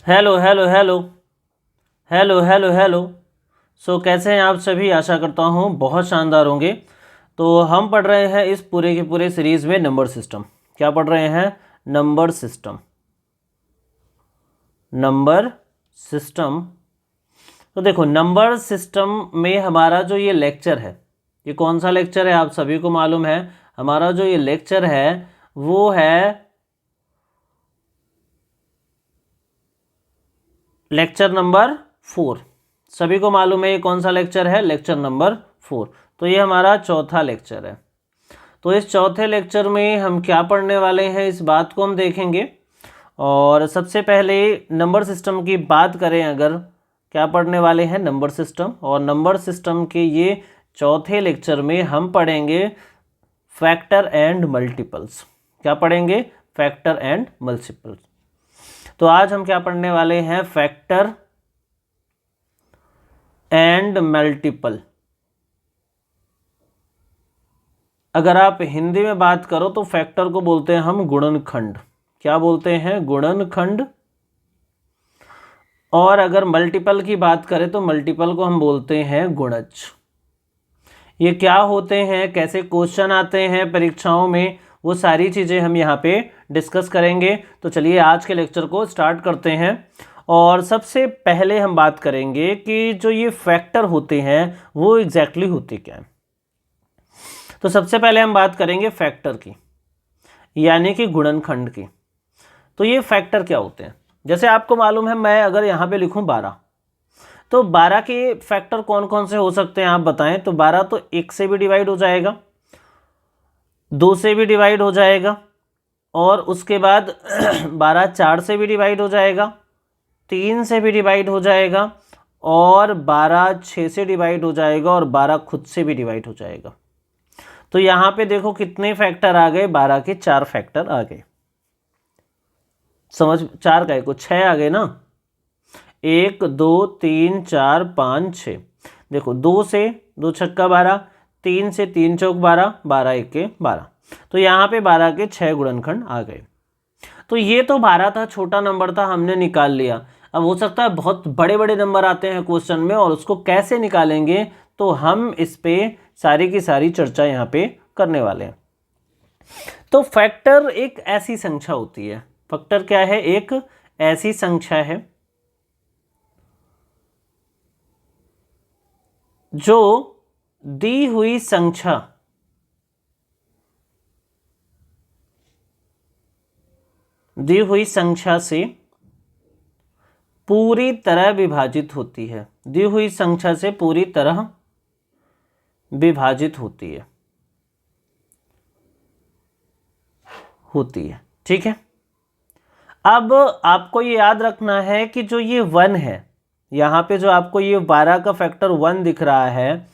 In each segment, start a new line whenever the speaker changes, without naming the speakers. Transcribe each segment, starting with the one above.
Hello hello hello hello hello hello. कैसे हैं आप सभी? आशा करता हूँ बहुत शानदार होंगे। तो हम पढ़ रहे हैं इस पूरे के पूरे सीरीज़ में नंबर सिस्टम। क्या पढ़ रहे हैं? Number system. Number system. तो देखो, नंबर सिस्टम में हमारा जो ये लेक्चर है, ये कौन सा लेक्चर है आप सभी को मालूम है। हमारा जो ये लेक्चर है वो है लेक्चर नंबर 4। सभी को मालूम है ये कौन सा लेक्चर है? Lecture number 4। तो ये हमारा चौथा लेक्चर है। तो इस चौथे लेक्चर में हम क्या पढ़ने वाले हैं इस बात को हम देखेंगे। और सबसे पहले नंबर सिस्टम की बात करें अगर, क्या पढ़ने वाले हैं? Number system. और नंबर सिस्टम के ये चौथे लेक्चर में हम पढ़ेंगे फैक्टर एंड मल्टीपल्स। क्या पढ़ेंगे? Factor and multiples. तो आज हम क्या पढ़ने वाले हैं? Factor and multiple. अगर आप हिंदी में बात करो तो फैक्टर को बोलते हैं हम गुणनखंड। क्या बोलते हैं? गुणनखंड। और अगर मल्टीपल की बात करें तो मल्टीपल को हम बोलते हैं गुणज। ये क्या होते हैं, कैसे क्वेश्चन आते हैं परीक्षाओं में, वो सारी चीज़ें हम यहाँ पे डिस्कस करेंगे। तो चलिए आज के लेक्चर को स्टार्ट करते हैं। और सबसे पहले हम बात करेंगे कि जो ये फैक्टर होते हैं वो एग्जैक्टली होते क्या हैं। तो सबसे पहले हम बात करेंगे फैक्टर की, यानी कि गुणनखंड की। तो ये फैक्टर क्या होते हैं? जैसे आपको मालूम है, मैं अगर यहाँ पे लिखूँ 12, तो 12 के फैक्टर कौन कौन से हो सकते हैं आप बताएं। तो 12 तो 1 से भी डिवाइड हो जाएगा, 2 से भी डिवाइड हो जाएगा, और उसके बाद 12 4 से भी डिवाइड हो जाएगा, 3 से भी डिवाइड हो जाएगा, और 12 6 से डिवाइड हो जाएगा, और 12 खुद से भी डिवाइड हो जाएगा। तो यहाँ पे देखो कितने फैक्टर आ गए? 12 के 4 फैक्टर आ गए। समझ, 4 का को 6 आ गए ना। 1 2 3 4 5 6। देखो 2 से 2 छक्का 12, 3 से 3 चौक 12, 12 1 के 12। तो यहाँ पे 12 के 6 गुणनखंड आ गए। तो ये तो 12 था, छोटा नंबर था, हमने निकाल लिया। अब हो सकता है बहुत बड़े बड़े नंबर आते हैं क्वेश्चन में, और उसको कैसे निकालेंगे तो हम इस पे सारी की सारी चर्चा यहाँ पे करने वाले हैं। तो फैक्टर एक ऐसी संख्या होती है। फैक्टर क्या है? एक ऐसी संख्या है जो दी हुई संख्या से पूरी तरह विभाजित होती है। दी हुई संख्या से पूरी तरह विभाजित होती है। ठीक है। अब आपको ये याद रखना है कि जो ये 1 है, यहाँ पे जो आपको ये 12 का फैक्टर 1 दिख रहा है,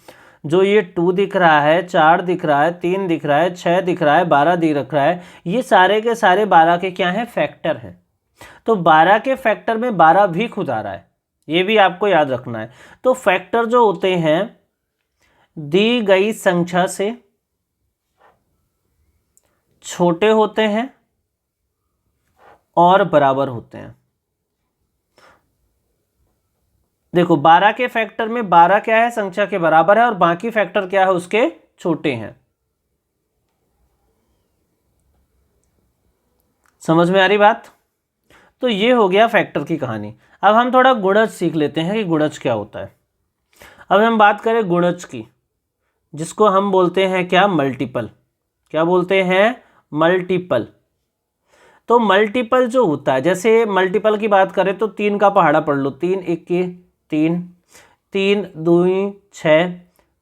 जो ये 2 दिख रहा है, 4 दिख रहा है, 3 दिख रहा है, 6 दिख रहा है, 12 दिख रखा है, ये सारे के सारे 12 के क्या हैं? फैक्टर हैं। तो 12 के फैक्टर में 12 भी खुद आ रहा है, ये भी आपको याद रखना है। तो फैक्टर जो होते हैं दी गई संख्या से छोटे होते हैं और बराबर होते हैं। देखो 12 के फैक्टर में 12 क्या है? संख्या के बराबर है, और बाकी फैक्टर क्या है? उसके छोटे हैं। समझ में आ रही बात? तो ये हो गया फैक्टर की कहानी। अब हम थोड़ा गुणज सीख लेते हैं कि गुणज क्या होता है। अब हम बात करें गुणज की, जिसको हम बोलते हैं क्या? मल्टीपल। क्या बोलते हैं? मल्टीपल। तो मल्टीपल जो होता है, जैसे मल्टीपल की बात करें तो 3 का पहाड़ा पढ़ लो। 3 इक्के 3, 3 दूनी 6,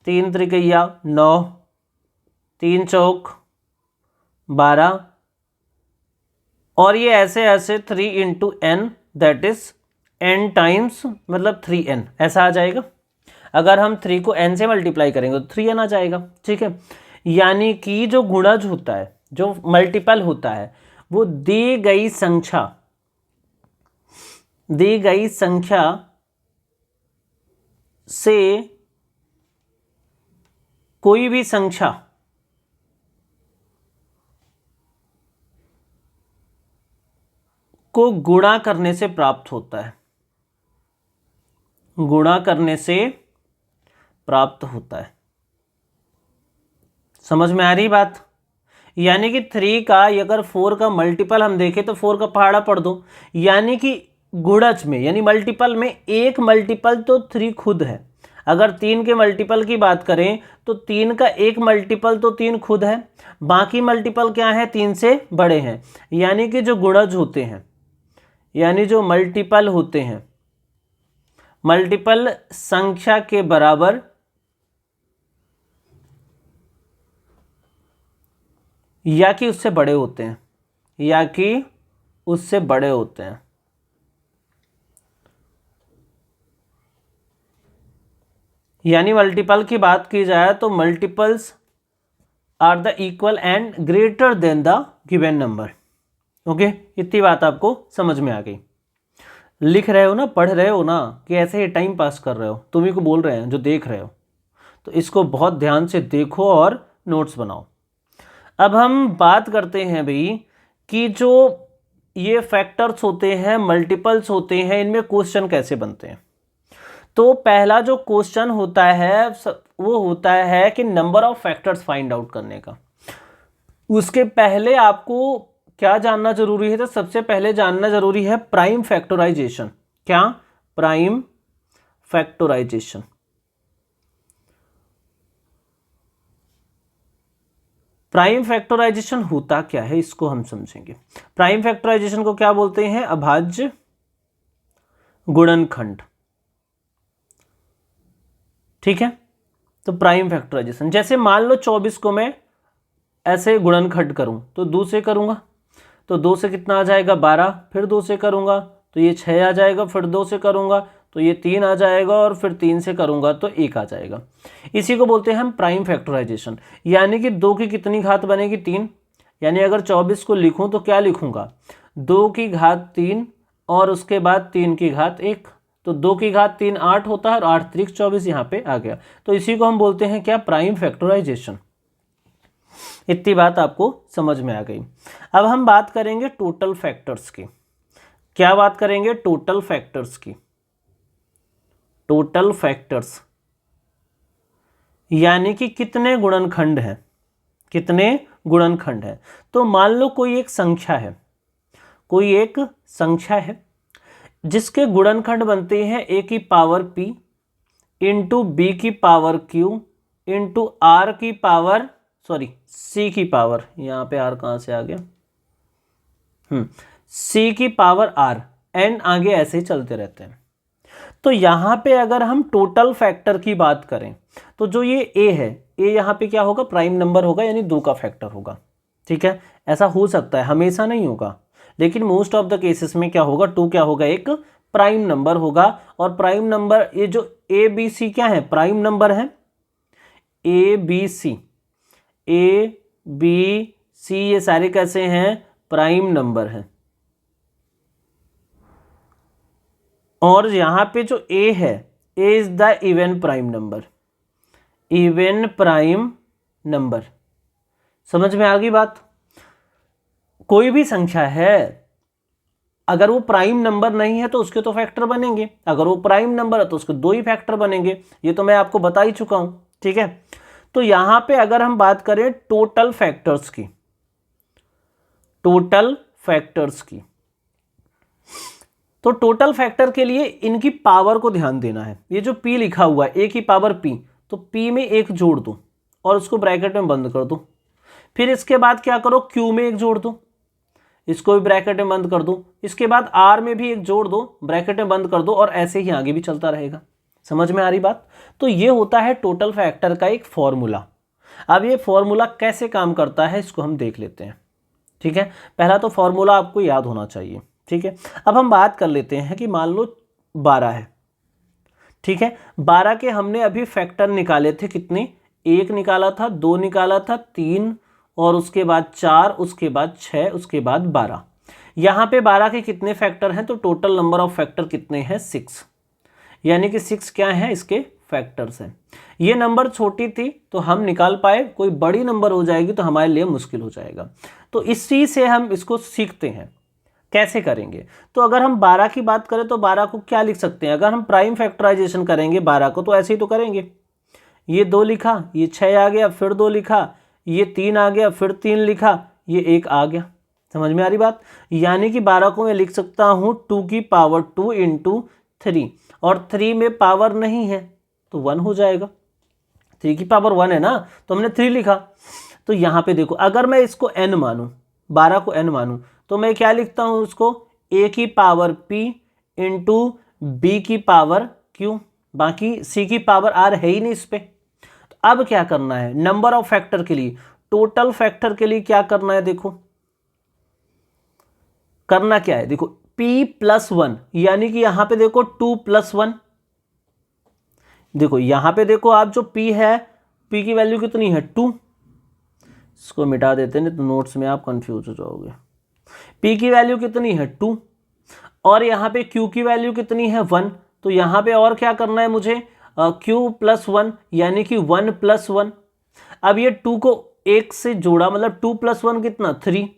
3 त्रिकैया 9, 3 चौक 12, और ये ऐसे ऐसे 3 into n, that is n times, मतलब 3n ऐसा आ जाएगा। अगर हम 3 को n से मल्टीप्लाई करेंगे तो 3n आ जाएगा। ठीक है। यानी कि जो गुणज होता है, जो मल्टीपल होता है, वो दी गई संख्या से कोई भी संख्या को गुणा करने से प्राप्त होता है, गुणा करने से प्राप्त होता है। समझ में आ रही बात? यानी कि 3 का अगर 4 का मल्टीपल हम देखें तो 4 का पहाड़ा पढ़ दो, यानी कि गुणज में यानी मल्टीपल में एक मल्टीपल तो 3 खुद है। अगर 3 के मल्टीपल की बात करें तो 3 का एक मल्टीपल तो 3 खुद है, बाकी मल्टीपल क्या है, 3 से बड़े हैं। यानी कि जो गुणज होते हैं, यानी जो मल्टीपल होते हैं, मल्टीपल संख्या के बराबर या कि उससे बड़े होते हैं, या कि उससे बड़े होते हैं। यानी मल्टीपल की बात की जाए तो multiples are the equal and greater than the given number. Okay, इतनी बात आपको समझ में आ गई। लिख रहे हो ना, पढ़ रहे हो ना, कि ऐसे ही टाइम पास कर रहे हो, तुम्ही को बोल रहे हैं जो देख रहे हो, तो इसको बहुत ध्यान से देखो और नोट्स बनाओ। अब हम बात करते हैं भाई कि जो ये फैक्टर्स होते हैं, मल्टीपल्स होते हैं, इनमें क्वेश्चन कैसे बनते हैं। तो पहला जो क्वेश्चन होता है वो होता है कि number of factors find out करने का। उसके पहले आपको क्या जानना जरूरी है, तो सबसे पहले जानना जरूरी है प्राइम फैक्टराइजेशन। क्या? Prime factorisation. प्राइम फैक्टराइजेशन होता क्या है, इसको हम समझेंगे। प्राइम फैक्टराइजेशन को क्या बोलते हैं? अभाज्य गुणनखंड। ठीक है, तो प्राइम फैक्टराइजेशन, जैसे मान लो 24 को मैं ऐसे गुणनखंड करूं तो 2 से करूंगा तो 2 से कितना आ जाएगा? 12। फिर 2 से करूंगा तो ये 6 आ जाएगा, फिर 2 से करूंगा तो ये 3 आ जाएगा, और फिर 3 से करूंगा तो 1 आ जाएगा। इसी को बोलते हैं हम प्राइम फैक्टराइजेशन। यानी कि 2 की कितनी घात बनेगी? 3। यानी अगर 24 को लिखूं तो क्या लिखूंगा? 2 की घात 3 और उसके बाद 3 की घात 1। तो 2 की घात 3 8 होता है, और 8 त्रिक 24 यहाँ पे आ गया। तो इसी को हम बोलते हैं क्या? Prime factorisation. इतनी बात आपको समझ में आ गई। अब हम बात करेंगे टोटल फैक्टर्स की। क्या बात करेंगे? टोटल फैक्टर्स की। टोटल फैक्टर्स यानी कि कितने गुणनखंड हैं, कितने गुणनखंड हैं। तो मान लो कोई एक संख्या है, कोई एक संख्या है जिसके गुणनखंड बनते हैं a की पावर p इंटू बी की पावर q इंटू आर की पावर c की पावर, यहाँ पे r कहाँ से आ गया, c की पावर r, एंड आगे ऐसे ही चलते रहते हैं। तो यहाँ पे अगर हम टोटल फैक्टर की बात करें तो जो ये a है, a यहाँ पे क्या होगा? प्राइम नंबर होगा, यानी 2 का फैक्टर होगा। ठीक है, ऐसा हो सकता है, हमेशा नहीं होगा, लेकिन मोस्ट ऑफ द केसेस में क्या होगा? 2 क्या होगा? एक प्राइम नंबर होगा। और प्राइम नंबर, ये जो ए बी सी क्या है? प्राइम नंबर है। A B C, A B C ये सारे कैसे हैं? प्राइम नंबर हैं। और यहां पे जो ए है, A is the even prime number, even prime number. समझ में आ गई बात? कोई भी संख्या है, अगर वो प्राइम नंबर नहीं है तो उसके तो फैक्टर बनेंगे, अगर वो प्राइम नंबर है तो उसके 2 ही फैक्टर बनेंगे। ये तो मैं आपको बता ही चुका हूं। ठीक है, तो यहां पे अगर हम बात करें टोटल फैक्टर्स की, टोटल फैक्टर्स की, तो टोटल फैक्टर के लिए इनकी पावर को ध्यान देना है। ये जो p लिखा हुआ है, a की पावर p, तो p में 1 जोड़ दो और उसको ब्रैकेट में बंद कर दो। फिर इसके बाद क्या करो? q में 1 जोड़ दो, इसको भी ब्रैकेट में बंद कर दो। इसके बाद r में भी 1 जोड़ दो, ब्रैकेट में बंद कर दो, और ऐसे ही आगे भी चलता रहेगा। समझ में आ रही बात? तो ये होता है टोटल फैक्टर का एक फॉर्मूला। अब ये फॉर्मूला कैसे काम करता है इसको हम देख लेते हैं। ठीक है, पहला तो फॉर्मूला आपको याद होना चाहिए। ठीक है, अब हम बात कर लेते हैं कि मान लो 12 है। ठीक है, 12 के हमने अभी फैक्टर निकाले थे, कितने? 1 निकाला था, 2 निकाला था, 3, और उसके बाद 4, उसके बाद 6, उसके बाद 12। यहाँ पे 12 के कितने फैक्टर हैं? तो टोटल नंबर ऑफ फैक्टर कितने हैं? 6। यानी कि 6 क्या है? इसके फैक्टर्स हैं। ये नंबर छोटी थी तो हम निकाल पाए, कोई बड़ी नंबर हो जाएगी तो हमारे लिए मुश्किल हो जाएगा। तो इसी से हम इसको सीखते हैं। कैसे करेंगे? तो अगर हम 12 की बात करें तो 12 को क्या लिख सकते हैं? अगर हम प्राइम फैक्टराइजेशन करेंगे 12 को तो ऐसे ही तो करेंगे, ये 2 लिखा, ये 6 आ गया, फिर 2 लिखा, ये 3 आ गया, फिर 3 लिखा, ये 1 आ गया। समझ में आ रही बात? यानी कि 12 को मैं लिख सकता हूँ 2 की पावर 2 इंटू 3, और 3 में पावर नहीं है तो 1 हो जाएगा। 3 की पावर 1 है ना, तो हमने 3 लिखा। तो यहाँ पे देखो, अगर मैं इसको n मानूँ, 12 को n मानूँ, तो मैं क्या लिखता हूँ उसको? a की पावर p इंटू b की पावर q, बाकी c की पावर r है ही नहीं इस पे। तो अब क्या करना है? नंबर ऑफ फैक्टर के लिए, टोटल फैक्टर के लिए क्या करना है? देखो करना क्या है, देखो p प्लस 1, यानी कि यहां पे देखो 2 प्लस 1, देखो यहां पे देखो आप जो p है, p की वैल्यू कितनी है? 2। इसको मिटा देते हैं, तो नोट्स में आप कंफ्यूज हो जाओगे। p की वैल्यू कितनी है? 2, और यहाँ पे q की वैल्यू कितनी है? 1। तो यहाँ पे और क्या करना है मुझे? q प्लस 1, यानी कि 1 प्लस 1। अब ये 2 को 1 से जोड़ा, मतलब 2 प्लस 1 कितना? 3,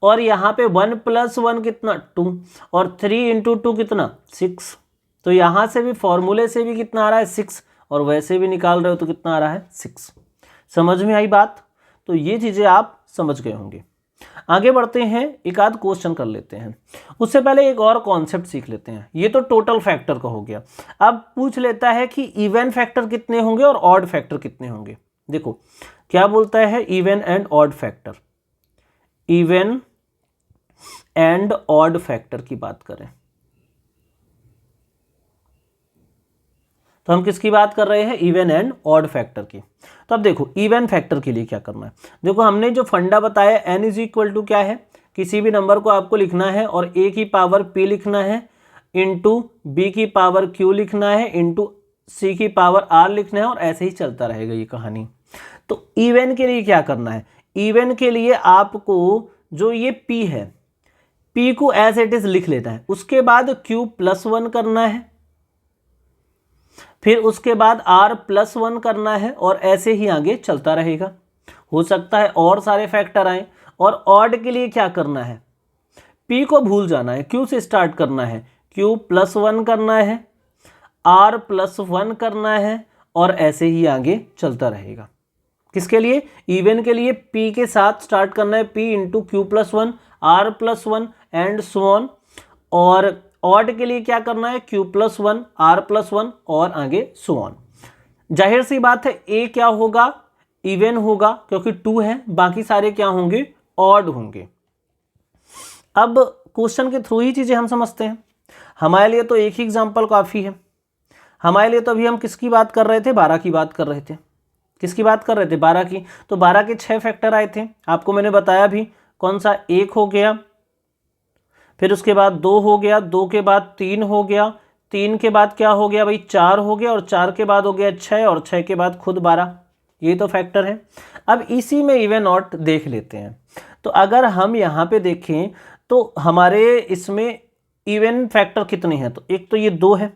और यहाँ पे 1 प्लस 1 कितना? 2, और 3 इंटू 2 कितना? 6। तो यहाँ से भी फॉर्मूले से भी कितना आ रहा है? 6, और वैसे भी निकाल रहे हो तो कितना आ रहा है? 6। समझ में आई बात? तो ये चीज़ें आप समझ गए होंगे। आगे बढ़ते हैं, एक आध क्वेश्चन कर लेते हैं। उससे पहले एक और कॉन्सेप्ट सीख लेते हैं। ये तो टोटल फैक्टर का हो गया। अब पूछ लेता है कि इवन फैक्टर कितने होंगे और ऑड फैक्टर कितने होंगे। देखो क्या बोलता है, even and odd factor. Even and odd factor की बात करें तो हम किसकी बात कर रहे हैं? इवन एंड ऑड फैक्टर की। तो अब देखो इवन फैक्टर के लिए क्या करना है। देखो हमने जो फंडा बताया, n इज इक्वल टू क्या है? किसी भी नंबर को आपको लिखना है और a की पावर p लिखना है, इंटू b की पावर q लिखना है, इंटू c की पावर r लिखना है, और ऐसे ही चलता रहेगा ये कहानी। तो इवन के लिए क्या करना है? इवन के लिए आपको जो ये p है, p को एज इट इज लिख लेना है, उसके बाद q प्लस 1 करना है, फिर उसके बाद r प्लस 1 करना है, और ऐसे ही आगे चलता रहेगा। हो सकता है और सारे फैक्टर आए। और ऑड के लिए क्या करना है? p को भूल जाना है, q से स्टार्ट करना है, q प्लस 1 करना है, r प्लस 1 करना है, और ऐसे ही आगे चलता रहेगा। किसके लिए? इवन के लिए p के साथ स्टार्ट करना है, p into Q plus 1, r plus 1 and so on. और ऑड के लिए क्या करना है? q प्लस 1, r प्लस 1, और आगे सो ऑन। जाहिर सी बात है a क्या होगा? इवन होगा, क्योंकि 2 है। बाकी सारे क्या होंगे? ऑड होंगे। अब क्वेश्चन के थ्रू ही चीजें हम समझते हैं। हमारे लिए तो एक ही एग्जांपल काफी है। हमारे लिए तो अभी हम किसकी बात कर रहे थे? 12 की बात कर रहे थे। किसकी बात कर रहे थे? 12 की। तो 12 के 6 फैक्टर आए थे, आपको मैंने बताया भी। कौन सा? 1 हो गया, फिर उसके बाद 2 हो गया, 2 के बाद 3 हो गया, 3 के बाद क्या हो गया भाई? 4 हो गया, और 4 के बाद हो गया 6, और 6 के बाद खुद 12। ये तो फैक्टर है। अब इसी में इवन ऑड देख लेते हैं। तो अगर हम यहाँ पे देखें तो हमारे इसमें इवन फैक्टर कितने हैं? तो एक तो ये 2 है,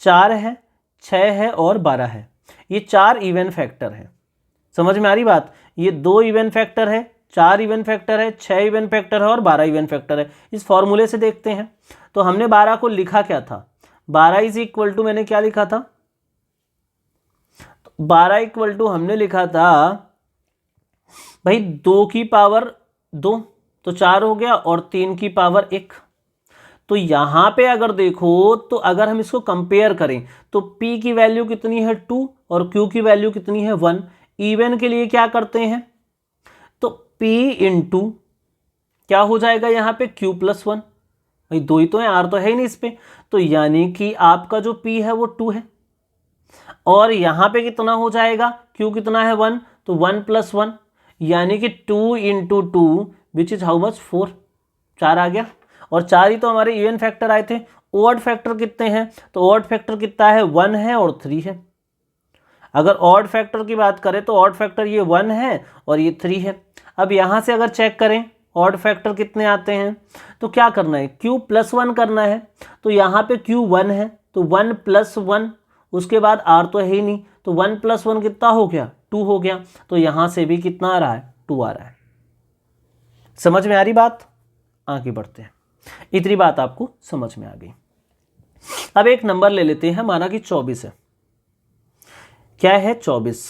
4 है, 6 है, और 12 है। ये 4 इवन फैक्टर है। समझ में आ रही बात? ये 2 इवन फैक्टर है, 4 इवन फैक्टर है, 6 इवन फैक्टर है, और 12 इवन फैक्टर है। इस फॉर्मूले से देखते हैं। तो हमने 12 को लिखा क्या था? 12 इज इक्वल टू, मैंने क्या लिखा था? 12 इक्वल टू हमने लिखा था भाई 2 की पावर 2, तो 4 हो गया, और 3 की पावर 1। तो यहां पे अगर देखो तो अगर हम इसको कंपेयर करें तो p की वैल्यू कितनी है? 2, और q की वैल्यू कितनी है? 1। इवन के लिए क्या करते हैं? तो p इंटू क्या हो जाएगा यहाँ पे? q plus 1। भाई 2 ही तो है, r तो है ही नहीं इस पे। तो यानी कि आपका जो p है वो 2 है, और यहाँ पे कितना हो जाएगा? q कितना है? 1, तो 1 प्लस 1, यानी कि 2 into 2 which is how much? 4। 4 आ गया, और 4 ही तो हमारे इवन फैक्टर आए थे। ऑड फैक्टर कितने हैं? तो ऑड फैक्टर कितना है? 1 है और 3 है। अगर ऑड फैक्टर की बात करें तो ऑड फैक्टर ये 1 है और ये 3 है। अब यहाँ से अगर चेक करें ऑड फैक्टर कितने आते हैं, तो क्या करना है? q प्लस 1 करना है। तो यहाँ पे q 1 है, तो 1 प्लस 1, उसके बाद r तो है ही नहीं, तो 1 प्लस 1 कितना हो गया? 2 हो गया। तो यहाँ से भी कितना आ रहा है? 2 आ रहा है। समझ में आ रही बात? आगे बढ़ते हैं। इतनी बात आपको समझ में आ गई। अब एक नंबर ले लेते हैं, माना कि 24 है। क्या है 24?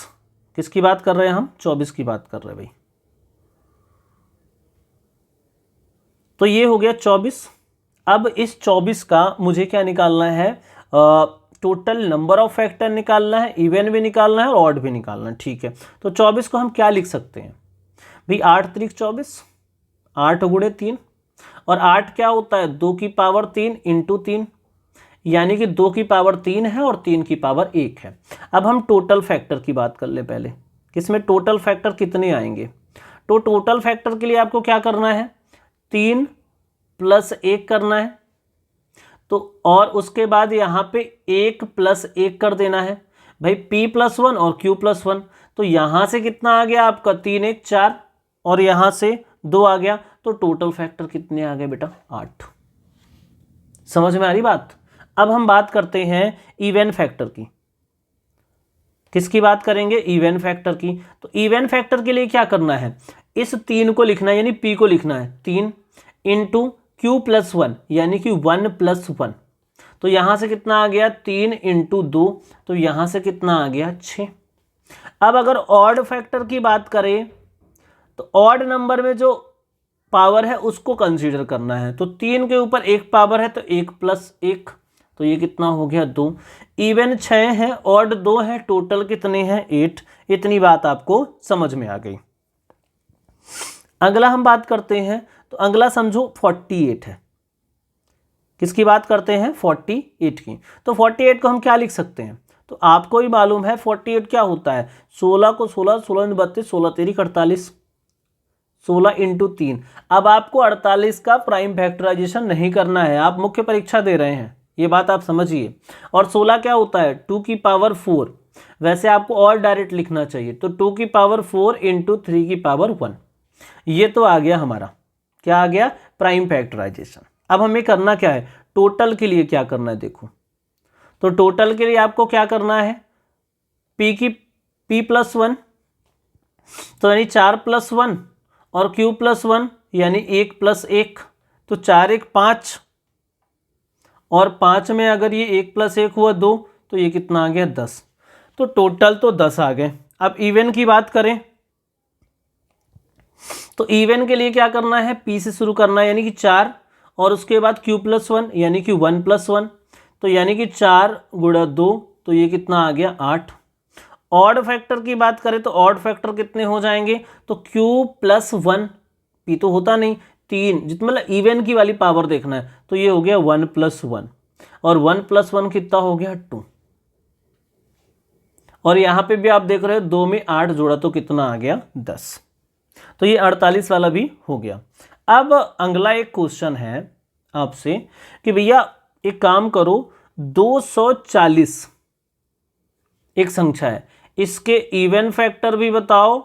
किसकी बात कर रहे हैं हम? 24 की बात कर रहे हैं भाई। तो ये हो गया 24। अब इस 24 का मुझे क्या निकालना है? टोटल नंबर ऑफ फैक्टर निकालना है, इवन भी निकालना है और ऑड भी निकालना है। ठीक है, तो 24 को हम क्या लिख सकते हैं भाई? 8 त्रिक 24, 8 गुणे 3, और 8 क्या होता है? 2 की पावर 3 इंटू 3, यानी कि 2 की पावर 3 है और 3 की पावर 1 है। अब हम टोटल फैक्टर की बात कर ले पहले, किसमें टोटल फैक्टर कितने आएंगे? तो टोटल फैक्टर के लिए आपको क्या करना है? 3 + 1 करना है, तो और उसके बाद यहाँ पे 1 + 1 कर देना है भाई, p+1 और q+1। तो यहाँ से कितना आ गया आपका? 3 1 4, और यहाँ से 2 आ गया, तो टोटल फैक्टर कितने आ गए बेटा? 8। समझ में आ रही बात? अब हम बात करते हैं इवन फैक्टर की। किसकी बात करेंगे? इवन फैक्टर की। तो इवन फैक्टर के लिए क्या करना है? इस 3 को लिखना है, यानी p को लिखना है 3 इंटू q+1, यानी कि 1 + 1। तो यहाँ से कितना आ गया? 3 इंटू 2, तो यहाँ से कितना आ गया? 6। अब अगर ऑड फैक्टर की बात करें तो ऑड नंबर में जो पावर है उसको कंसीडर करना है। तो 3 के ऊपर 1 पावर है, तो 1 + 1, तो ये कितना हो गया? 2। इवन 6 है, ऑड 2 है, टोटल कितने हैं? 8। इतनी बात आपको समझ में आ गई। अगला हम बात करते हैं, तो अगला समझो 48 है। किसकी बात करते हैं? 48 की। तो 48 को हम क्या लिख सकते हैं? तो आपको ही मालूम है 48 क्या होता है? 16 को 16, 16 × 32, 16 तेरी 48, 16 इंटू 3। अब आपको 48 का प्राइम फैक्टराइजेशन नहीं करना है, आप मुख्य परीक्षा दे रहे हैं, ये बात आप समझिए। और 16 क्या होता है? 2 की पावर 4। वैसे आपको और डायरेक्ट लिखना चाहिए, तो 2 की पावर 4 इंटू 3 की पावर 1। ये तो आ गया हमारा, क्या आ गया? Prime factorisation. अब हमें करना क्या है? टोटल के लिए क्या करना है? देखो, तो टोटल के लिए आपको क्या करना है? p+1, तो यानी 4 + 1, और q+1 यानी 1 + 1, तो 4 1 5, और 5 में अगर ये 1 + 1 हुआ 2, तो ये कितना आ गया? 10। तो टोटल तो 10 आ गए। अब इवन की बात करें, तो इवन के लिए क्या करना है? p से शुरू करना है, यानी कि 4, और उसके बाद q+1 यानी कि 1 + 1, तो यानी कि 4 × 2, तो ये कितना आ गया? 8। ऑड फैक्टर की बात करें तो ऑड फैक्टर कितने हो जाएंगे? तो q+1, p तो होता नहीं, 3, जितना मतलब इवन की वाली पावर देखना है, तो ये हो गया 1 + 1, और 1 + 1 कितना हो गया? 2। और यहाँ पे भी आप देख रहे हो 2 में 8 जोड़ा तो कितना आ गया? 10। तो ये 48 वाला भी हो गया। अब अगला एक क्वेश्चन है आपसे कि भैया एक काम करो, 240 एक संख्या है, इसके इवन फैक्टर भी बताओ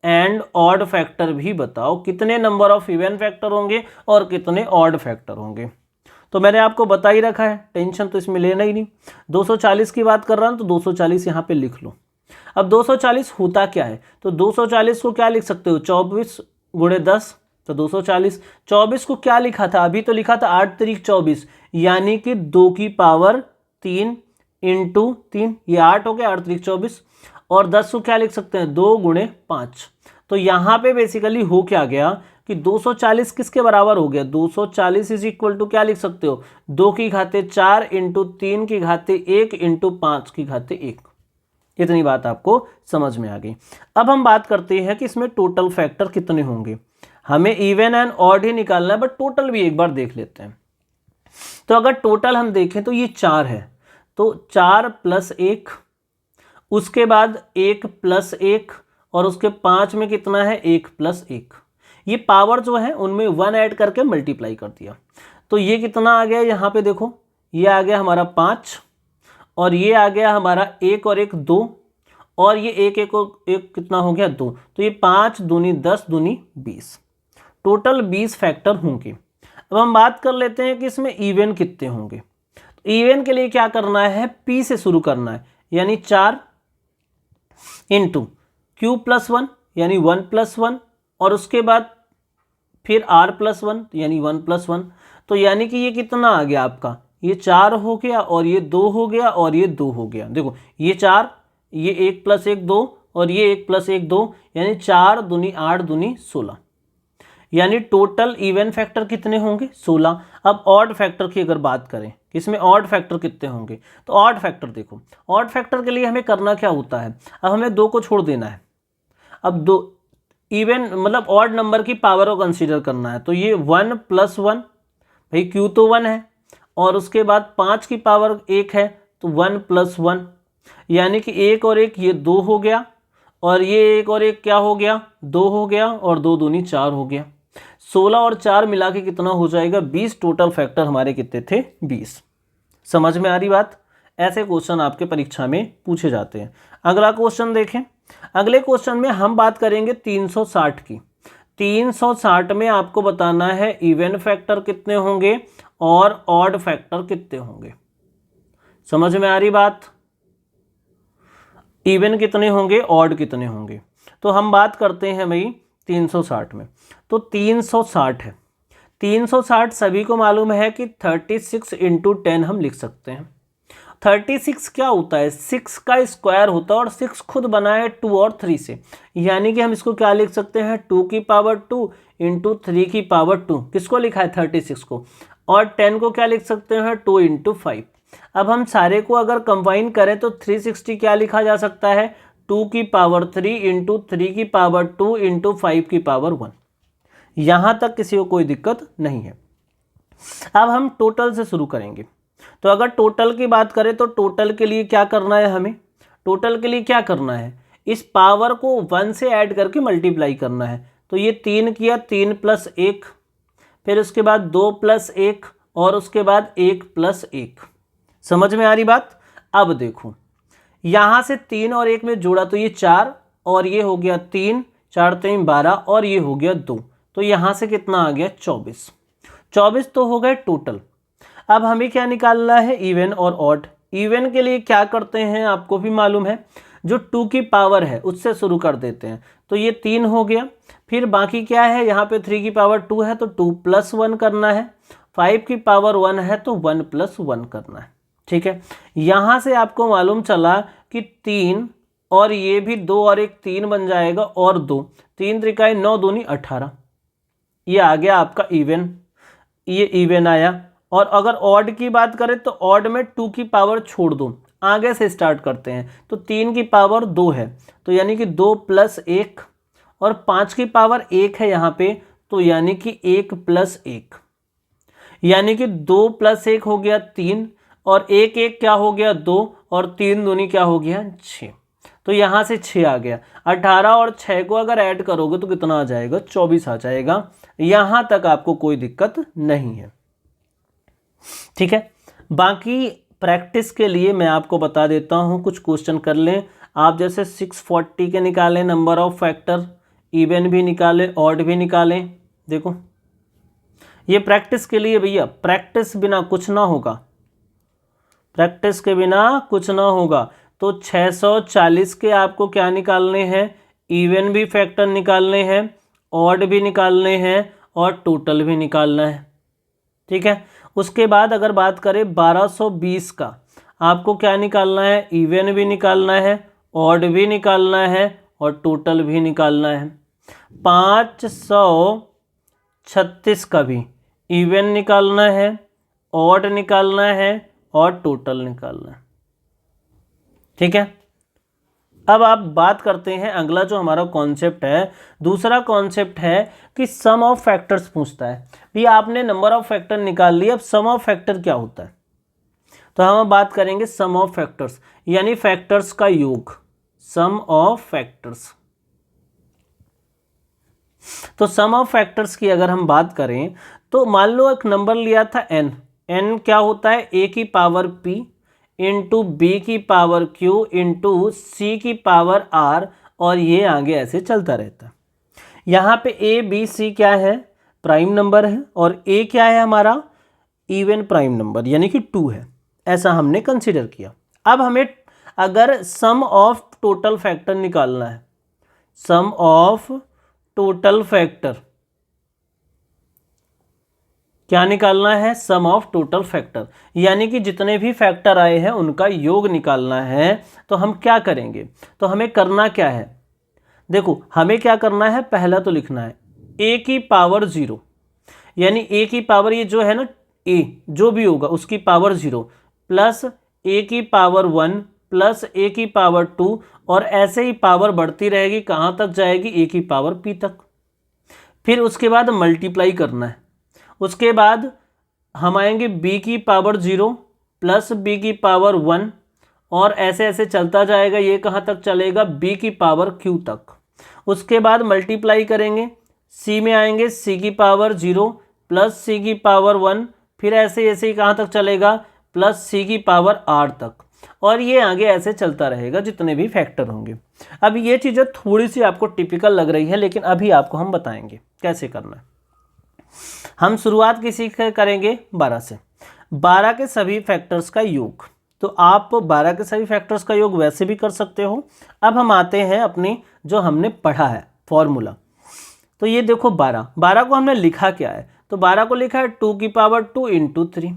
एंड ऑड फैक्टर भी बताओ। कितने नंबर ऑफ इवन फैक्टर होंगे और कितने ऑड फैक्टर होंगे? तो मैंने आपको बता ही रखा है, टेंशन तो इसमें लेना ही नहीं। 240 की बात कर रहा हूं तो 240 यहाँ पे लिख लो। अब 240 होता क्या है? तो 240 को क्या लिख सकते हो? 24 × 10, तो 240। 24 को क्या लिखा था? अभी तो लिखा था 8 त्रिक 24, यानी कि 2 की पावर 3 इंटू 3, ये 8 हो गया, 8 त्रिक 24। और 10 को क्या लिख सकते हैं? 2 × 5। तो यहाँ पे बेसिकली हो क्या गया कि 240 किसके बराबर हो गया? 240 इज इक्वल टू क्या लिख सकते हो? 2 की घाते 4 इंटू 3 की घाते 1 इंटू 5 की घाते 1। इतनी बात आपको समझ में आ गई। अब हम बात करते हैं कि इसमें टोटल फैक्टर कितने होंगे। हमें इवन एंड ऑड ही निकालना है, बट टोटल भी एक बार देख लेते हैं। तो अगर टोटल हम देखें तो ये 4 है, तो 4 + 1, उसके बाद 1 + 1, और उसके 5 में कितना है? 1 + 1। ये पावर जो है उनमें 1 ऐड करके मल्टीप्लाई कर दिया, तो ये कितना आ गया? यहाँ पे देखो, ये आ गया हमारा 5, और ये आ गया हमारा 1 और 1 2, और ये 1 1 और 1 कितना हो गया? 2। तो ये 5 दूनी 10 दूनी 20, टोटल 20 फैक्टर होंगे। अब हम बात कर लेते हैं कि इसमें इवन कितने होंगे। तो इवन के लिए क्या करना है? p से शुरू करना है, यानी 4 इंटू q+1 यानी 1 + 1, और उसके बाद फिर r+1 यानी 1+1, तो यानी कि ये कितना आ गया आपका, ये 4 हो गया और ये 2 हो गया और ये 2 हो गया। देखो ये 4, ये 1 + 1 2 और ये 1 + 1 2, यानी 4 दूनी 8 दूनी 16, यानी टोटल इवन फैक्टर कितने होंगे 16। अब ऑड फैक्टर की अगर बात करें, इसमें ऑड फैक्टर कितने होंगे, तो ऑड फैक्टर देखो, ऑड फैक्टर के लिए हमें करना क्या होता है, अब हमें 2 को छोड़ देना है। अब 2 इवन मतलब ऑड नंबर की पावर को कंसीडर करना है, तो ये 1+1, भाई क्यू तो 1 है, और उसके बाद 5 की पावर 1 है तो 1+1, यानी कि 1 और 1 ये 2 हो गया, और ये 1 और 1 क्या हो गया 2 हो गया, और 2 दूनी 4 हो गया। 16 और 4 मिला के कितना हो जाएगा 20, टोटल फैक्टर हमारे कितने थे 20। समझ में आ रही बात। ऐसे क्वेश्चन आपके परीक्षा में पूछे जाते हैं। अगला क्वेश्चन देखें। अगले क्वेश्चन में हम बात करेंगे 360 की। 360 में आपको बताना है इवन फैक्टर कितने होंगे और ऑड फैक्टर कितने होंगे। समझ में आ रही बात। इवन कितने होंगे, ऑड कितने होंगे, तो हम बात करते हैं भाई 360 में। तो 360 है, 360 सभी को मालूम है कि 36 × 10 हम लिख सकते हैं। 36 क्या होता है, 6 का स्क्वायर होता है, और 6 खुद बना है 2 और 3 से, यानी कि हम इसको क्या लिख सकते हैं 2 की पावर 2 × 3 की पावर 2। किसको लिखा है 36 को, और 10 को क्या लिख सकते हैं 2 × 5। अब हम सारे को अगर कंबाइन करें तो 360 क्या लिखा जा सकता है 2 की पावर 3 × 3 की पावर 2 × 5 की पावर 1। यहाँ तक किसी को कोई दिक्कत नहीं है। अब हम टोटल से शुरू करेंगे। तो अगर टोटल की बात करें तो टोटल के लिए क्या करना है, हमें टोटल के लिए क्या करना है, इस पावर को 1 से ऐड करके मल्टीप्लाई करना है। तो ये 3 किया, 3 + 1, फिर उसके बाद 2 + 1, और उसके बाद 1 + 1। समझ में आ रही बात। अब देखो यहाँ से 3 और 1 में जोड़ा तो ये 4, और ये हो गया 3, 4 × 3 12, और ये हो गया 2, तो यहाँ से कितना आ गया 24। 24 तो हो गए टोटल। अब हमें क्या निकालना है, इवन और ऑड। इवन के लिए क्या करते हैं आपको भी मालूम है, जो 2 की पावर है उससे शुरू कर देते हैं। तो ये 3 हो गया, फिर बाकी क्या है, यहाँ पे 3 की पावर 2 है तो 2 + 1 करना है, 5 की पावर 1 है तो 1 + 1 करना है। ठीक है, यहाँ से आपको मालूम चला कि 3 और ये भी 2 और 1 3 बन जाएगा, और 2 3 × 9 दूनी 18, ये आ गया आपका इवन, ये इवन आया। और अगर ऑड की बात करें तो ऑड में 2 की पावर छोड़ दो, आगे से स्टार्ट करते हैं। तो 3 की पावर 2 है, तो यानी कि 2 + 1, और 5 की पावर 1 है यहाँ पे, तो यानी कि 1 + 1, यानी कि 2 + 1 हो गया 3, और 1 1 क्या हो गया 2, और 3 दूनी क्या हो गया 6, तो यहाँ से 6 आ गया। 18 और 6 को अगर ऐड करोगे तो कितना आ जाएगा 24 आ जाएगा। यहाँ तक आपको कोई दिक्कत नहीं है। ठीक है, बाकी प्रैक्टिस के लिए मैं आपको बता देता हूँ, कुछ क्वेश्चन कर लें आप। जैसे 640 के निकालें नंबर ऑफ फैक्टर, इवन भी निकालें, ऑड भी निकालें। देखो ये प्रैक्टिस के लिए भैया, प्रैक्टिस बिना कुछ ना होगा, प्रैक्टिस के बिना कुछ ना होगा। तो 640 के आपको क्या निकालने हैं, इवन भी फैक्टर निकालने हैं, ऑड भी निकालने हैं, और टोटल भी निकालना है। ठीक है, उसके बाद अगर बात करें 1220 का, आपको क्या निकालना है, इवन भी निकालना है, ऑड भी निकालना है, और टोटल भी निकालना है। 536 का भी इवन निकालना है, ऑड निकालना है, और टोटल निकालना है। ठीक है, अब आप बात करते हैं अगला जो हमारा कॉन्सेप्ट है, दूसरा कॉन्सेप्ट है कि सम ऑफ फैक्टर्स पूछता है। भी आपने नंबर ऑफ फैक्टर निकाल लिया, अब सम ऑफ फैक्टर क्या होता है, तो हम बात करेंगे सम ऑफ फैक्टर्स, यानी फैक्टर्स का योग, सम ऑफ फैक्टर्स। तो सम ऑफ फैक्टर्स की अगर हम बात करें तो मान लो एक नंबर लिया था n, n क्या होता है a की पावर p इंटू बी की पावर q इंटू सी की पावर r, और ये आगे ऐसे चलता रहता है। यहाँ पे a b c क्या है, प्राइम नंबर है, और a क्या है हमारा इवन प्राइम नंबर यानी कि 2 है, ऐसा हमने कंसिडर किया। अब हमें अगर सम ऑफ टोटल फैक्टर निकालना है, सम ऑफ टोटल फैक्टर, क्या निकालना है? सम ऑफ टोटल फैक्टर, यानी कि जितने भी फैक्टर आए हैं उनका योग निकालना है। तो हम क्या करेंगे? तो हमें करना क्या है? देखो हमें क्या करना है, पहला तो लिखना है a की पावर 0, यानी a की पावर ये जो है ना a जो भी होगा उसकी पावर 0 प्लस a की पावर 1 प्लस a की पावर 2, और ऐसे ही पावर बढ़ती रहेगी, कहाँ तक जाएगी? a की पावर p तक। फिर उसके बाद मल्टीप्लाई करना है। उसके बाद हम आएंगे b की पावर 0 प्लस b की पावर 1, और ऐसे ऐसे चलता जाएगा, ये कहाँ तक चलेगा? b की पावर q तक। उसके बाद मल्टीप्लाई करेंगे, c में आएंगे c की पावर 0 प्लस c की पावर 1, फिर ऐसे ऐसे ही कहाँ तक चलेगा? प्लस c की पावर r तक, और ये आगे ऐसे चलता रहेगा जितने भी फैक्टर होंगे। अब ये चीज़ें थोड़ी सी आपको टिपिकल लग रही है, लेकिन अभी आपको हम बताएंगे कैसे करना है। हम शुरुआत किसी से करेंगे? 12 से। 12 के सभी फैक्टर्स का योग, तो आप 12 के सभी फैक्टर्स का योग वैसे भी कर सकते हो। अब हम आते हैं अपनी जो हमने पढ़ा है फॉर्मूला। तो ये देखो 12 को हमने लिखा क्या है? तो 12 को लिखा है 2 की पावर 2 इंटू 3।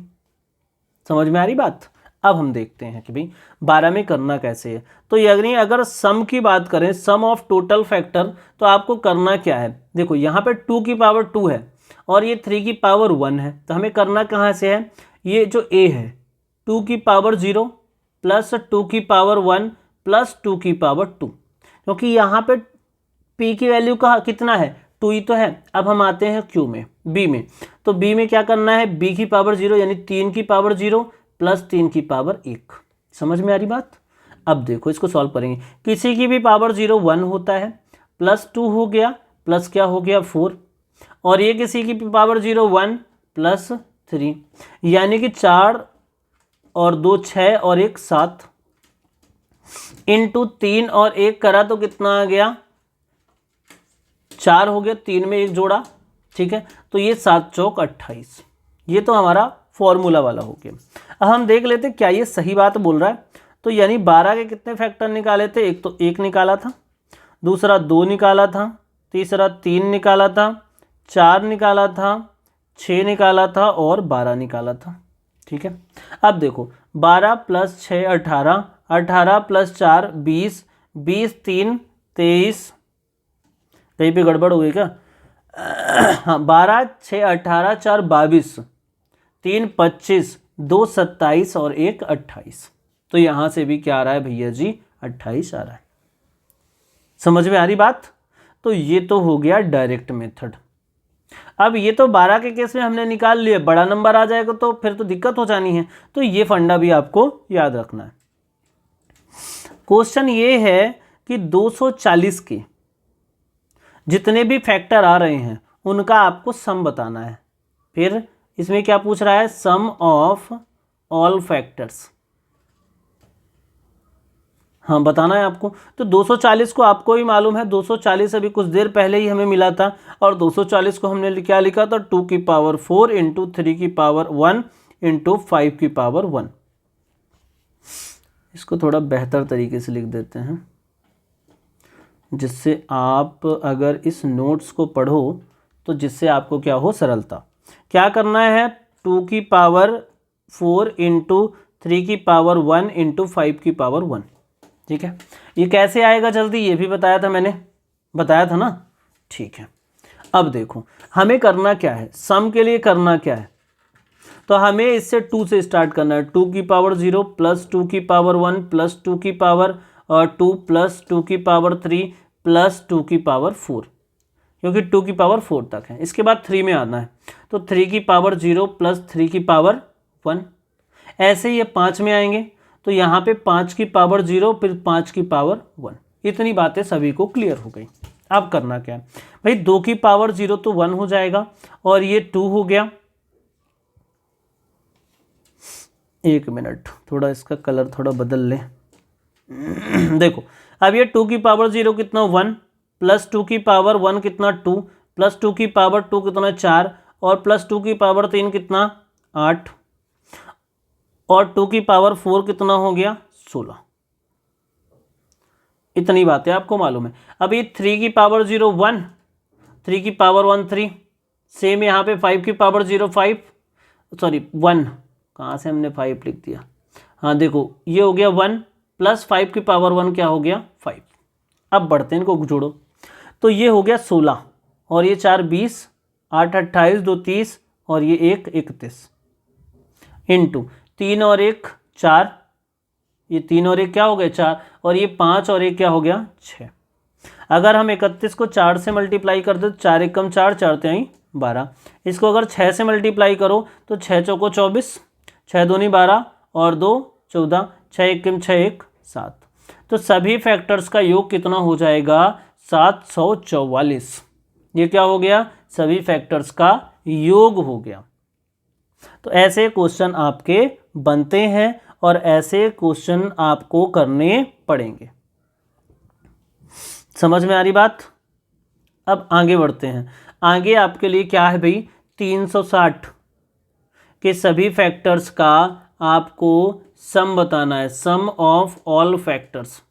समझ में आ रही बात? अब हम देखते हैं कि भाई 12 में करना कैसे है। तो यानी अगर सम की बात करें, सम ऑफ टोटल फैक्टर, तो आपको करना क्या है? देखो यहाँ पे 2 की पावर 2 है और ये 3 की पावर 1 है, तो हमें करना कहाँ से है? ये जो a है 2 की पावर 0 प्लस 2 की पावर 1 प्लस 2 की पावर 2, क्योंकि यहाँ पे p की वैल्यू का कितना है? 2 ही तो है। अब हम आते हैं q में, b में। तो b में क्या करना है? b की पावर 0 यानी 3 की पावर 0 प्लस 3 की पावर 1। समझ में आ रही बात? अब देखो इसको सॉल्व करेंगे। किसी की भी पावर 0 1 होता है, प्लस 2 हो गया, प्लस क्या हो गया? 4, और ये किसी की पावर 0 1 प्लस 3, यानी कि 4 और 2 6 और 1 7 इंटू 3 और 1 करा तो कितना आ गया? 4 हो गया, 3 में 1 जोड़ा, ठीक है। तो ये 7 चौक 28, ये तो हमारा फॉर्मूला वाला हो गया। अब हम देख लेते क्या ये सही बात बोल रहा है। तो यानी 12 के कितने फैक्टर निकाले थे? एक तो 1 निकाला था, दूसरा 2 निकाला था, तीसरा 3 निकाला था, 4 निकाला था, 6 निकाला था और 12 निकाला था, ठीक है। अब देखो 12 प्लस 6 18, 18 प्लस 4 20, 20 3 23, कहीं पे गड़बड़ हो गई क्या? हाँ 12 6 18 4 22, 3 25, 2 27 और 1 28। तो यहाँ से भी क्या आ रहा है भैया जी? 28 आ रहा है। समझ में आ रही बात? तो ये तो हो गया डायरेक्ट मेथड। अब ये तो 12 के केस में हमने निकाल लिया, बड़ा नंबर आ जाएगा तो फिर तो दिक्कत हो जानी है। तो ये फंडा भी आपको याद रखना है। क्वेश्चन ये है कि 240 के जितने भी फैक्टर आ रहे हैं उनका आपको सम बताना है। फिर इसमें क्या पूछ रहा है? सम ऑफ ऑल फैक्टर्स, हाँ बताना है आपको। तो 240 को आपको ही मालूम है, 240 अभी कुछ देर पहले ही हमें मिला था, और 240 को हमने क्या लिखा था? 2 की पावर 4 इंटू 3 की पावर 1 इंटू 5 की पावर 1। इसको थोड़ा बेहतर तरीके से लिख देते हैं, जिससे आप अगर इस नोट्स को पढ़ो तो जिससे आपको क्या हो? सरलता। क्या करना है? 2 की पावर 4 इंटू 3 की पावर 1 इंटू 5 की पावर 1, ठीक है। ये कैसे आएगा जल्दी? ये भी बताया था मैंने, बताया था ना, ठीक है। अब देखो हमें करना क्या है, सम के लिए करना क्या है? तो हमें इससे 2 से स्टार्ट करना है। 2 की पावर 0 प्लस 2 की पावर 1 प्लस 2 की पावर 2 प्लस 2 की पावर 3 प्लस 2 की पावर 4, क्योंकि 2 की पावर 4 तक है। इसके बाद 3 में आना है, तो 3 की पावर 0 प्लस 3 की पावर 1। ऐसे ही ये 5 में आएंगे, तो यहाँ पे 5 की पावर 0 फिर 5 की पावर 1। इतनी बातें सभी को क्लियर हो गई। अब करना क्या है भाई? 2 की पावर 0 तो 1 हो जाएगा, और ये 2 हो गया। एक मिनट, थोड़ा इसका कलर थोड़ा बदल ले। देखो अब ये 2 की पावर 0 कितना? 1 प्लस 2 की पावर 1 कितना? 2 प्लस 2 की पावर 2 कितना? 4 और प्लस 2 की पावर 3 कितना? 8 और 2 की पावर 4 कितना हो गया? 16। इतनी बातें आपको मालूम है। अब ये 3 की पावर 0 1, 3 की पावर 1 3, सेम यहाँ पे 5 की पावर 0 5 सॉरी 1, कहाँ से हमने 5 लिख दिया, हाँ देखो ये हो गया 1 प्लस 5 की पावर 1 क्या हो गया 5। अब बढ़ते हैं, इनको जोड़ो तो ये हो गया 16 और ये 4 20, 8 28, 2 30 और ये 1 31 इंटू 3 और 1 4, ये 3 और 1 क्या हो गया 4 और ये 5 और 1 क्या हो गया 6। अगर हम 31 को 4 से मल्टीप्लाई कर दो, 4 एकम 4, 4 तिहाई 12। इसको अगर 6 से मल्टीप्लाई करो तो 6 चौको 24, 6 दूनी 12 और 2 14, 6 एकम 6 1 7। तो सभी फैक्टर्स का योग कितना हो जाएगा 744। ये क्या हो गया, सभी फैक्टर्स का योग हो गया। तो ऐसे क्वेश्चन आपके बनते हैं और ऐसे क्वेश्चन आपको करने पड़ेंगे। समझ में आ रही बात। अब आगे बढ़ते हैं। आगे आपके लिए क्या है भाई, 360 के सभी फैक्टर्स का आपको सम बताना है, सम ऑफ ऑल फैक्टर्स।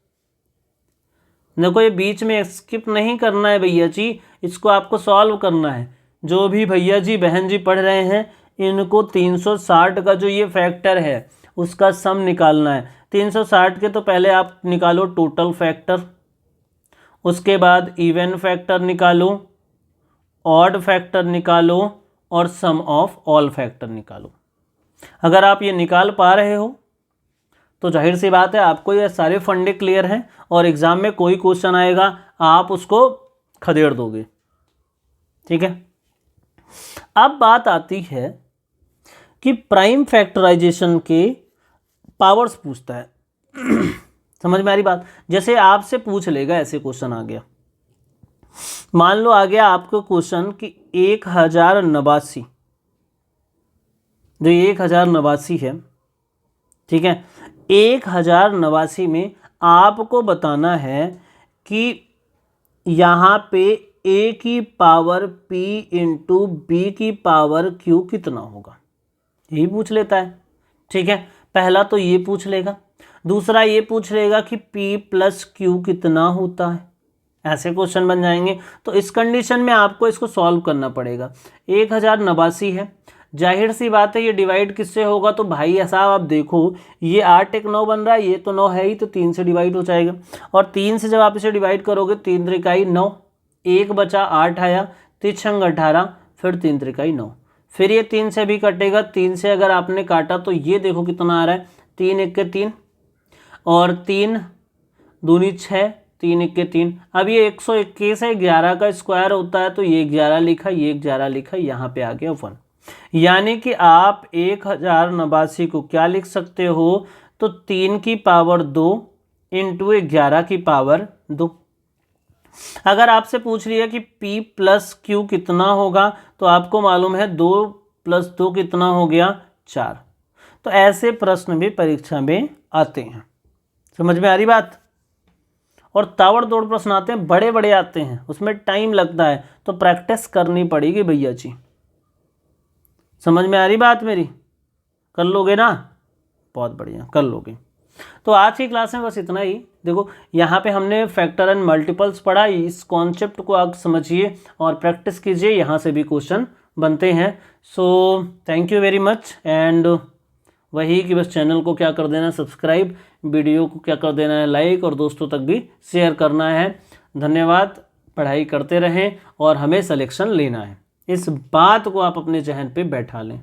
देखो ये बीच में स्किप नहीं करना है भैया जी, इसको आपको सॉल्व करना है। जो भी भैया जी बहन जी पढ़ रहे हैं इनको 360 का जो ये फैक्टर है उसका सम निकालना है। 360 के तो पहले आप निकालो टोटल फैक्टर, उसके बाद इवन फैक्टर निकालो, ऑड फैक्टर निकालो और सम ऑफ ऑल फैक्टर निकालो। अगर आप ये निकाल पा रहे हो तो जाहिर सी बात है आपको ये सारे फंडे क्लियर हैं और एग्जाम में कोई क्वेश्चन आएगा आप उसको खदेड़ दोगे। ठीक है, अब बात आती है कि प्राइम फैक्टराइजेशन के पावर्स पूछता है। समझ में आ रही बात। जैसे आपसे पूछ लेगा, ऐसे क्वेश्चन आ गया, मान लो आ गया आपको क्वेश्चन कि 1089, जो 1089 है, ठीक है, 1089 में आपको बताना है कि यहाँ पे a की पावर p इंटू बी की पावर q कितना होगा, यही पूछ लेता है। ठीक है, पहला तो ये पूछ लेगा, दूसरा ये पूछ लेगा कि p प्लस क्यू कितना होता है। ऐसे क्वेश्चन बन जाएंगे। तो इस कंडीशन में आपको इसको सॉल्व करना पड़ेगा। 1089 है, जाहिर सी बात है ये डिवाइड किससे होगा, तो भाई ऐसा आप देखो ये 8 1 9 बन रहा है, ये तो 9 है ही, तो 3 से डिवाइड हो जाएगा। और 3 से जब आप इसे डिवाइड करोगे 3 त्रिकाई 9, 1 बचा 8 आया, 3 छंग 18, फिर 3 त्रिकाई 9, फिर ये 3 से भी कटेगा। 3 से अगर आपने काटा तो ये देखो कितना आ रहा है, 3 1 के 3 और 3 दूनी 6, 3 1 के 3। अब ये 121 है, 11 का स्क्वायर होता है, तो ये 11 लिखा, ये 11 लिखा, यहाँ पे आ गया 1। यानी कि आप 1089 को क्या लिख सकते हो, तो 3 की पावर 2 इंटू 11 की पावर 2। अगर आपसे पूछ लिया कि p प्लस क्यू कितना होगा, तो आपको मालूम है 2 प्लस 2 कितना हो गया 4। तो ऐसे प्रश्न भी परीक्षा में आते हैं। समझ में आ रही बात। और ताबड़ तोड़ प्रश्न आते हैं, बड़े बड़े आते हैं, उसमें टाइम लगता है, तो प्रैक्टिस करनी पड़ेगी भैया जी। समझ में आ रही बात मेरी, कर लोगे ना, बहुत बढ़िया कर लोगे। तो आज की क्लास में बस इतना ही। देखो यहाँ पे हमने फैक्टर एंड मल्टीपल्स पढ़ा, इस कॉन्सेप्ट को आप समझिए और प्रैक्टिस कीजिए, यहाँ से भी क्वेश्चन बनते हैं। So thank you very much. And वही कि बस चैनल को क्या कर देना सब्सक्राइब, वीडियो को क्या कर देना है लाइक, और दोस्तों तक भी शेयर करना है। धन्यवाद। पढ़ाई करते रहें और हमें सिलेक्शन लेना है, इस बात को आप अपने जहन पे बैठा लें।